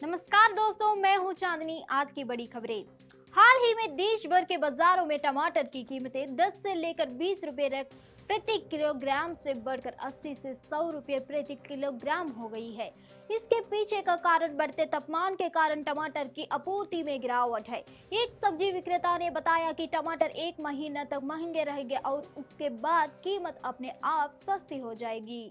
नमस्कार दोस्तों, मैं हूं चांदनी। आज की बड़ी खबरें। हाल ही में देश भर के बाजारों में टमाटर की कीमतें 10 से लेकर 20 रुपए प्रति किलोग्राम से बढ़कर 80 से 100 रुपए प्रति किलोग्राम हो गई है। इसके पीछे का कारण बढ़ते तापमान के कारण टमाटर की आपूर्ति में गिरावट है। एक सब्जी विक्रेता ने बताया कि टमाटर एक महीना तक महंगे रहेंगे और उसके बाद कीमत अपने आप सस्ती हो जाएगी।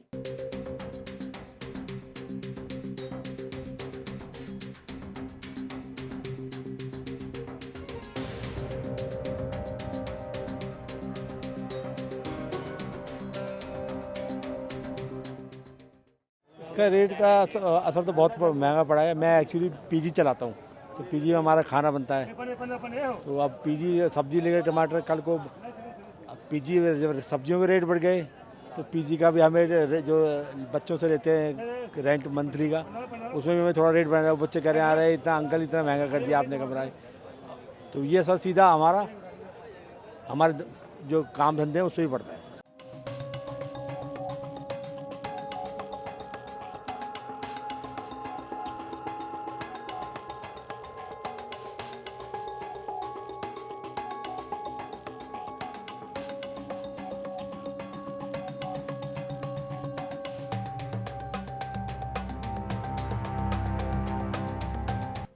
इसका रेट का असर तो बहुत महंगा पड़ा है। मैं एक्चुअली पीजी चलाता हूँ, तो पीजी में हमारा खाना बनता है। तो अब पीजी सब्जी ले गए टमाटर कल को, अब पीजी जब सब्जियों के रेट बढ़ गए तो पीजी का भी हमें जो बच्चों से लेते हैं रेंट मंथली का, उसमें भी हमें थोड़ा रेट बढ़ा। बच्चे कह रहे हैं आ रहे इतना अंकल इतना महंगा कर दिया आपने कमरा। तो ये सब सीधा हमारे जो काम धंधे हैं उससे ही पड़ता है।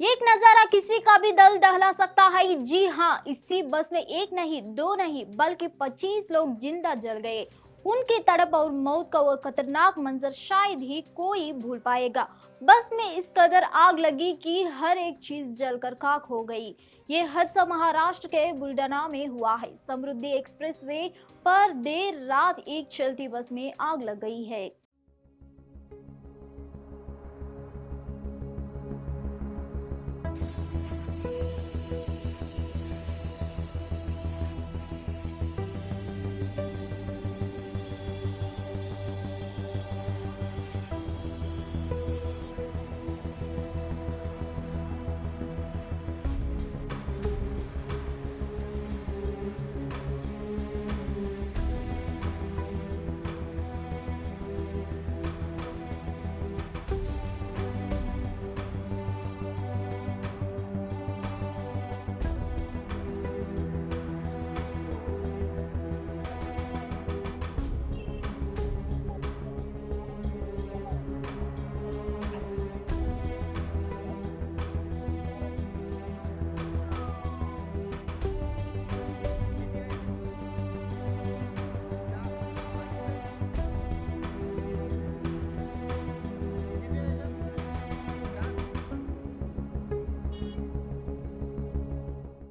एक नजारा किसी का भी दिल दहला सकता है। जी हाँ, इसी बस में एक नहीं, दो नहीं, बल्कि 25 लोग जिंदा जल गए। उनकी तड़प और मौत का वो खतरनाक मंजर शायद ही कोई भूल पाएगा। बस में इस कदर आग लगी कि हर एक चीज जलकर खाक हो गई। ये हादसा महाराष्ट्र के बुलढाना में हुआ है। समृद्धि एक्सप्रेसवे पर देर रात एक चलती बस में आग लग गई है।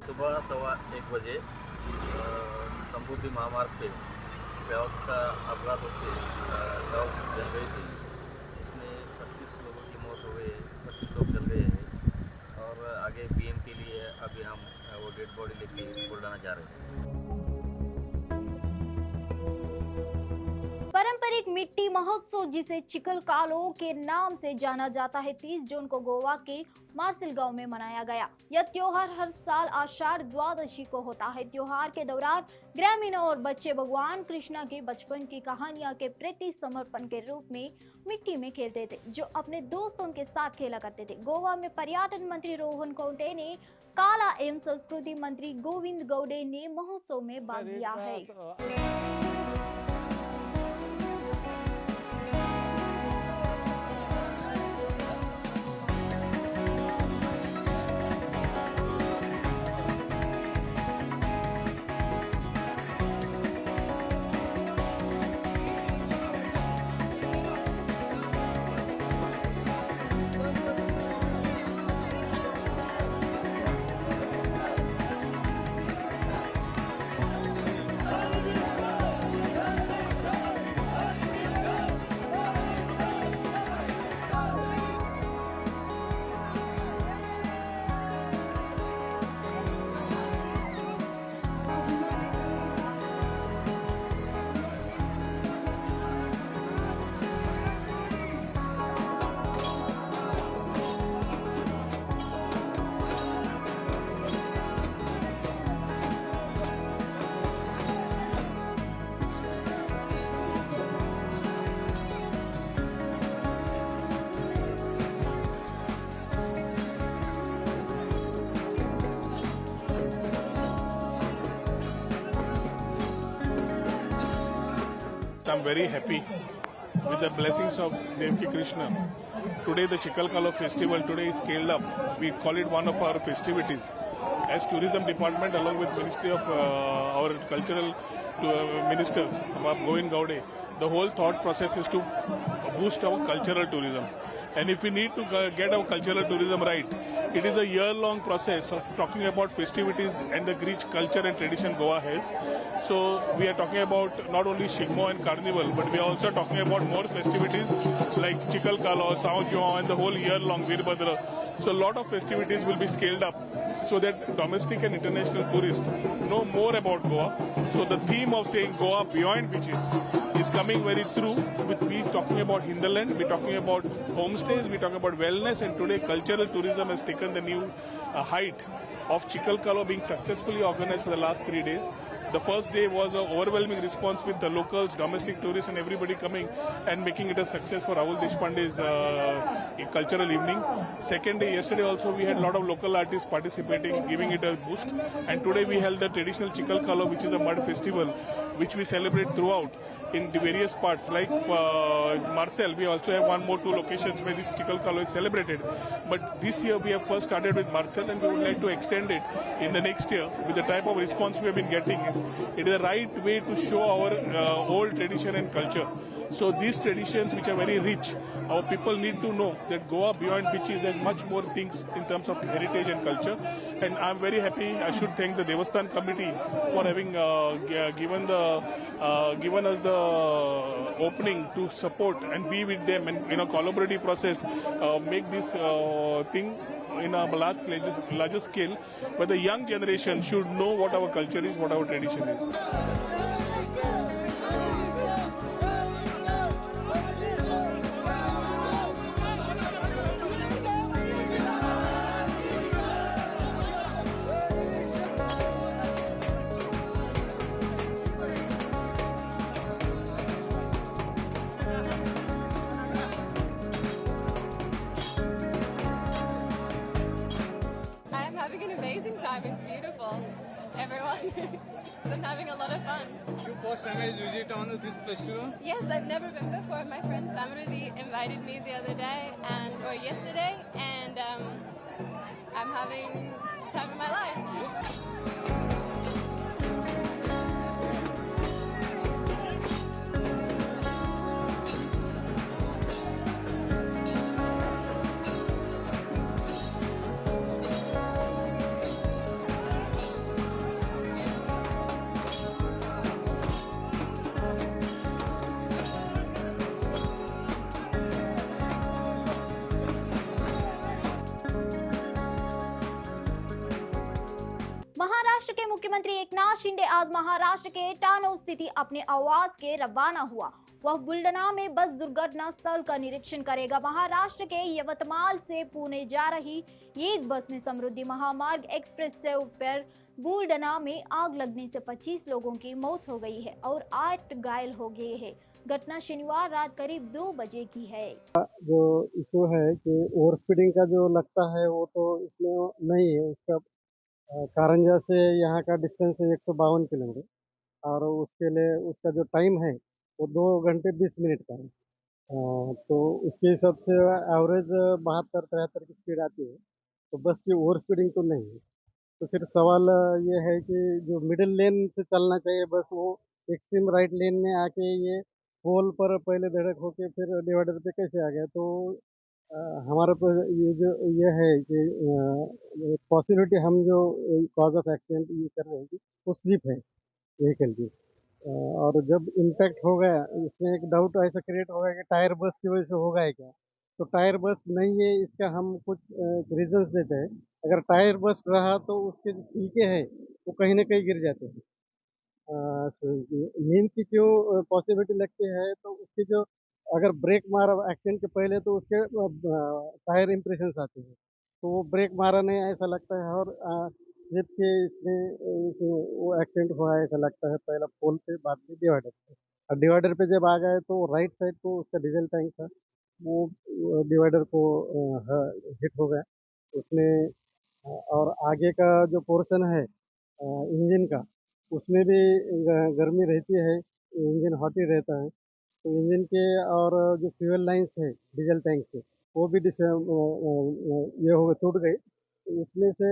सुबह 1:15 बजे समृद्धि महामार्ग पे ट्रैवल्स का अपघात होकर ट्रैवल्स जल गई थी। इसमें 25 लोगों की मौत हो गई है, 25 लोग जल गए हैं और आगे पीएम के लिए अभी हम वो डेड बॉडी लेके बुलढाना जा रहे हैं। पारंपरिक मिट्टी महोत्सव, जिसे चिकलकालो के नाम से जाना जाता है, 30 जून को गोवा के मार्सेल गांव में मनाया गया। यह त्योहार हर साल आषाढ़ द्वादशी को होता है। त्योहार के दौरान ग्रामीणों और बच्चे भगवान कृष्णा के बचपन की कहानियां के प्रति समर्पण के रूप में मिट्टी में खेलते थे, जो अपने दोस्तों के साथ खेला करते थे। गोवा में पर्यटन मंत्री रोहन खौटे ने, कला एवं संस्कृति मंत्री गोविंद गौडे ने महोत्सव में भाग लिया है। I'm very happy with the blessings of Devki Krishna. Today the Chikalkalo festival today is scaled up. We call it one of our festivities. As tourism department along with Ministry of our cultural minister Govind Gaude, the whole thought process is to boost our cultural tourism. And if we need to get our cultural tourism right, it is a year-long process of talking about festivities and the rich culture and tradition Goa has. So we are talking about not only Shigmo and Carnival, but we are also talking about more festivities like Chikalkalo, Saojo, and the whole year-long Veerbhadra. So a lot of festivities will be scaled up so that domestic and international tourists know more about Goa. So the theme of saying Goa beyond beaches is coming very through with me talking about hinterland, we're talking about homestays, we're talking about wellness, and today cultural tourism has taken the new height of Chikalkalo being successfully organized for the last 3 days. The first day was an overwhelming response with the locals, domestic tourists and everybody coming and making it a success for Rahul Deshpande's cultural evening. Second day, yesterday also we had a lot of local artists participating, giving it a boost. And today we held the traditional Chikalkalo, which is a mud festival, which we celebrate throughout in the various parts. Like Marcel, we also have one more two locations where this Chikalkalo is celebrated. But this year we have first started with Marcel and we would like to extend it in the next year with the type of response we have been getting. It is the right way to show our old tradition and culture. So these traditions which are very rich, our people need to know that Goa beyond beaches has much more things in terms of heritage and culture. And I'm very happy. I should thank the Devasthan committee for having given us the opening to support and be with them and in a collaborative process make this thing in a larger scale, but the young generation should know what our culture is, what our tradition is. I'm having an amazing time. It's beautiful. Everyone. I'm having a lot of fun. You first time I visit on this festival? Yes, I've never been before. My friend Samruddhi invited me the other day or yesterday, and I'm having the time of my life. Maharashtra के मुख्यमंत्री एकनाथ शिंदे आज महाराष्ट्र के टानो स्थित अपने आवास के रवाना हुआ। वह बुलढाना में बस दुर्घटना स्थल का निरीक्षण करेगा। महाराष्ट्र के यवतमाल से पुणे जा रही एक बस में समृद्धि महामार्ग एक्सप्रेस से ऊपर बुलढाना में आग लगने से 25 लोगों की मौत हो गई है और 8 घायल हो गए हैं। घटना शनिवार रात करीब 2 बजे की है। जो इशू है कि ओवर स्पीडिंग का जो लगता है वो तो इसमें नहीं है। उसका कारंजा से यहाँ का डिस्टेंस है 152 किलोमीटर और उसके लिए उसका जो टाइम है वो 2 घंटे 20 मिनट का है। तो उसके हिसाब से एवरेज 72-73 की स्पीड आती है, तो बस की ओवर स्पीडिंग तो नहीं है। तो फिर सवाल ये है कि जो मिडिल लेन से चलना चाहिए बस वो एक्सट्रीम राइट लेन में आके ये पोल पर पहले धड़क होके फिर डिवाइडर पे कैसे आ गया। तो हमारे पर ये है कि पॉसिबिलिटी हम जो कॉज ऑफ एक्सीडेंट ये कर रहे हैं कि वो स्लिप है व्हीकल की। और जब इम्पैक्ट हो गया इसमें एक डाउट ऐसा क्रिएट हो गया कि टायर बस की वजह से होगा है क्या। तो टायर बस नहीं है, इसका हम कुछ रीजंस देते हैं। अगर टायर बस रहा तो उसके जो छिलके हैं वो कहीं ना कहीं गिर जाते हैं। नींद की क्यों पॉसिबिलिटी लगती है तो उसकी जो अगर ब्रेक मारा एक्सीडेंट के पहले तो उसके टायर इम्प्रेशंस आते हैं, तो वो ब्रेक मारा नहीं ऐसा लगता है और स्लिप के वो एक्सीडेंट हुआ है ऐसा लगता है। पहला पोल पे बाद में डिवाइडर पे, और डिवाइडर पे जब आ गए तो राइट साइड को उसका डीजल टैंक था वो डिवाइडर को हिट हो गया उसमें। और आगे का जो पोर्शन है इंजन का उसमें भी गर्मी रहती है, इंजन हॉट ही रहता है। तो इंजन के और जो फ्यूल लाइन्स है डीजल टैंक के वो भी ये हो गए, टूट गए। तो उसमें से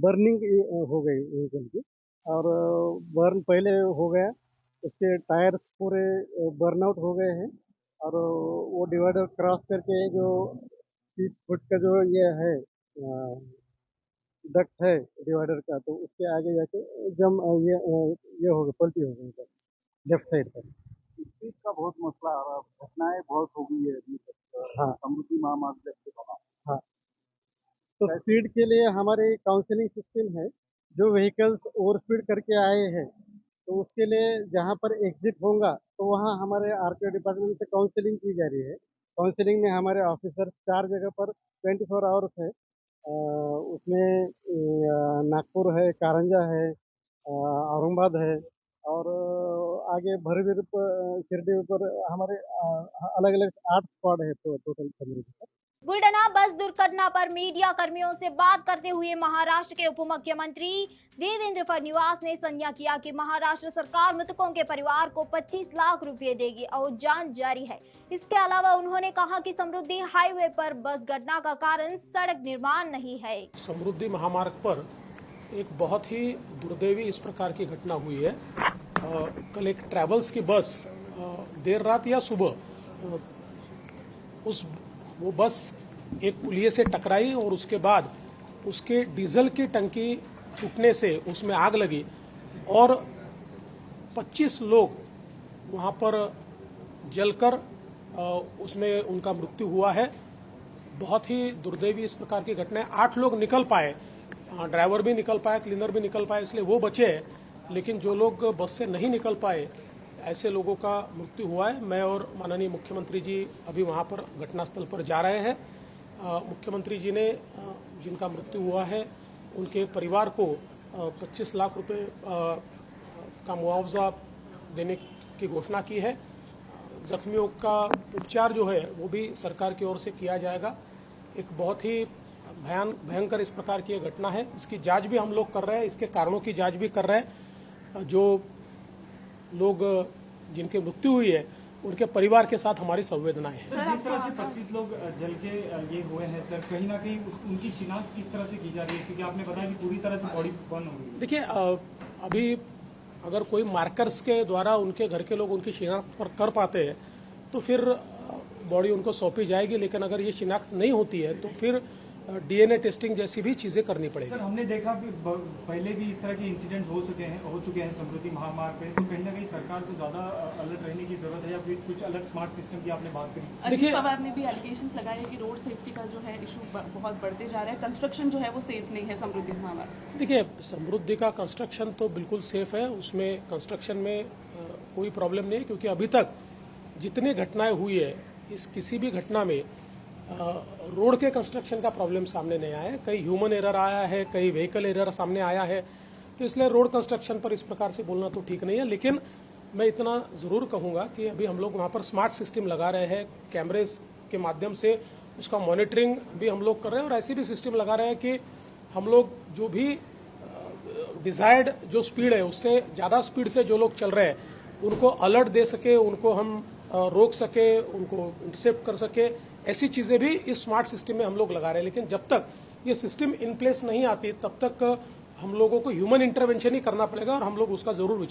बर्निंग हो गई व्हीकल की, और बर्न पहले हो गया, उसके टायर्स पूरे बर्न आउट हो गए हैं। और वो डिवाइडर क्रॉस करके जो 30 फुट का जो ये है डक्ट है डिवाइडर का, तो उसके आगे जाके ये हो गया, पलटी हो गई लेफ्ट साइड पर। स्पीड का बहुत मसला आ रहा है, घटनाएं बहुत हो गई है अभी तक। हाँ समृद्धि महामार्ग जब से बना। हाँ, तो स्पीड के लिए हमारे काउंसलिंग सिस्टम है। जो व्हीकल्स ओवर स्पीड करके आए हैं, तो उसके लिए जहाँ पर एग्जिट होगा, तो वहाँ हमारे आरटीओ डिपार्टमेंट से काउंसलिंग की जा रही है। काउंसलिंग में हमारे ऑफिसर 4 जगह पर 24 आवर्स है। उसमें नागपुर है, कारंजा है, औरंगाबाद है, और आगे भरवीर पर, शिरडी पर हमारे अलग अलग 8 स्क्वाड है टोटल कम्युनिटी का। बुलडाना बस दुर्घटना पर मीडिया कर्मियों से बात करते हुए महाराष्ट्र के उप मुख्यमंत्री देवेंद्र फडणवीस ने संज्ञा किया कि महाराष्ट्र सरकार मृतकों के परिवार को 25 लाख रुपए देगी और जांच जारी है। इसके अलावा उन्होंने कहा कि समृद्धि हाईवे पर बस घटना का कारण सड़क निर्माण नहीं है। समृद्धि महामार्ग पर एक बहुत ही दुर्दैवी इस प्रकार की घटना हुई है। कल एक ट्रैवल्स की बस देर रात या सुबह वो बस एक पुलिये से टकराई और उसके बाद उसके डीजल की टंकी फूटने से उसमें आग लगी और 25 लोग वहां पर जलकर उसमें उनका मृत्यु हुआ है। बहुत ही दुर्दैवी इस प्रकार की घटना है। 8 लोग निकल पाए, ड्राइवर भी निकल पाया, क्लीनर भी निकल पाए, इसलिए वो बचे। लेकिन जो लोग बस से नहीं निकल पाए, ऐसे लोगों का मृत्यु हुआ है। मैं और माननीय मुख्यमंत्री जी अभी वहां पर घटनास्थल पर जा रहे हैं। मुख्यमंत्री जी ने जिनका मृत्यु हुआ है उनके परिवार को 25 लाख रुपए का मुआवजा देने की घोषणा की है। जख्मियों का उपचार जो है वो भी सरकार की ओर से किया जाएगा। एक बहुत ही भयंकर इस प्रकार की घटना है। इसकी जांच भी हम लोग कर रहे हैं, इसके कारणों की जांच भी कर रहे हैं। जो लोग जिनकी मृत्यु हुई है उनके परिवार के साथ हमारी संवेदनाएं हैं। सर, जिस तरह से 25 लोग जल के ये हुए हैं सर, कहीं ना कहीं उनकी शिनाख्त किस तरह से की जा रही है, क्योंकि आपने बताया कि पूरी तरह से बॉडी बर्न हो गई। देखिए, अभी अगर कोई मार्कर्स के द्वारा उनके घर के लोग उनकी शिनाख्त कर पाते हैं तो फिर बॉडी उनको सौंपी जाएगी। लेकिन अगर ये शिनाख्त नहीं होती है तो फिर डीएनए टेस्टिंग जैसी भी चीजें करनी पड़ेगी। सर, हमने देखा कि पहले भी इस तरह के इंसिडेंट हो चुके हैं समृद्धि महामार्ग पे, तो कहीं ना कहीं सरकार को ज्यादा अलर्ट रहने की जरूरत है, या फिर कुछ अलग स्मार्ट सिस्टम की आपने बात करी। अजीत पवार ने भी एलिगेशंस लगाए कि रोड सेफ्टी का जो है इशू बहुत बढ़ते जा रहा है, कंस्ट्रक्शन जो है वो सेफ नहीं है समृद्धि महामार्ग। देखिए, समृद्धि का कंस्ट्रक्शन तो बिल्कुल सेफ है, उसमें कंस्ट्रक्शन में कोई प्रॉब्लम नहीं है। क्योंकि अभी तक जितनी घटनाएं हुई है, इस किसी भी घटना में रोड के कंस्ट्रक्शन का प्रॉब्लम सामने नहीं आया है। कई ह्यूमन एरर आया है, कई व्हीकल एरर सामने आया है। तो इसलिए रोड कंस्ट्रक्शन पर इस प्रकार से बोलना तो ठीक नहीं है। लेकिन मैं इतना जरूर कहूंगा कि अभी हम लोग वहां पर स्मार्ट सिस्टम लगा रहे हैं, कैमरेज के माध्यम से उसका मॉनिटरिंग भी हम लोग कर रहे हैं। और ऐसी भी सिस्टम लगा रहे हैं कि हम लोग जो भी डिजायर्ड जो स्पीड है उससे ज्यादा स्पीड से जो लोग चल रहे हैं उनको अलर्ट दे सके, उनको हम रोक सके, उनको इंटरसेप्ट कर सके। ऐसी चीजें भी इस स्मार्ट सिस्टम में हम लोग लगा रहे हैं। लेकिन जब तक ये सिस्टम इन प्लेस नहीं आती तब तक हम लोगों को ह्यूमन इंटरवेंशन ही करना पड़ेगा और हम लोग उसका जरूर विचार